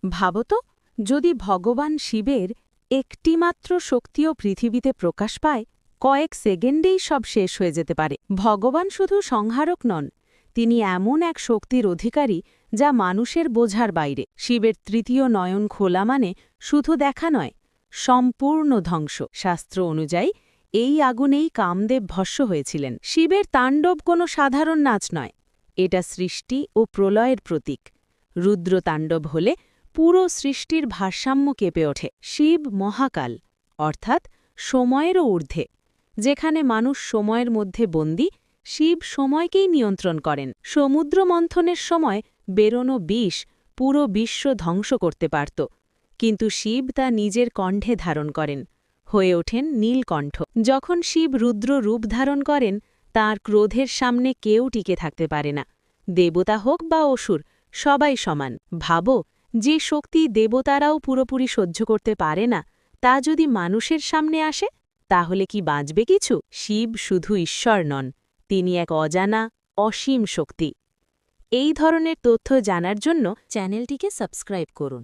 ভাবত, যদি ভগবান শিবের একটিমাত্র শক্তিও পৃথিবীতে প্রকাশ পায়, কয়েক সেকেন্ডেই সব শেষ হয়ে যেতে পারে। ভগবান শুধু সংহারক নন, তিনি এমন এক শক্তির অধিকারী যা মানুষের বোঝার বাইরে। শিবের তৃতীয় নয়ন খোলা মানে শুধু দেখা নয়, সম্পূর্ণ ধ্বংস। শাস্ত্র অনুযায়ী এই আগুনেই কামদেব ভস্ম হয়েছিলেন। শিবের তাণ্ডব কোনো সাধারণ নাচ নয়, এটা সৃষ্টি ও প্রলয়ের প্রতীক। রুদ্র তাণ্ডব হলে পুরো সৃষ্টির ভারসাম্য কেঁপে ওঠে। শিব মহাকাল, অর্থাৎ সময়েরও ঊর্ধ্বে। যেখানে মানুষ সময়ের মধ্যে বন্দী, শিব সময়কেই নিয়ন্ত্রণ করেন। সমুদ্র মন্থনের সময় বেরোনো বিষ পুরো বিশ্ব ধ্বংস করতে পারত, কিন্তু শিব তা নিজের কণ্ঠে ধারণ করেন, হয়ে ওঠেন নীলকণ্ঠ। যখন শিব রুদ্র রূপ ধারণ করেন, তাঁর ক্রোধের সামনে কেউ টিকে থাকতে পারে না। দেবতা হোক বা অসুর, সবাই সমান। ভাবো, যে শক্তি দেবতারাও পুরোপুরি সহ্য করতে পারে না, তা যদি মানুষের সামনে আসে, তাহলে কি বাঁচবে কিছু? শিব শুধু ঈশ্বর নন, তিনি এক অজানা, অসীম শক্তি। এই ধরনের তথ্য জানার জন্য চ্যানেলটিকে সাবস্ক্রাইব করুন।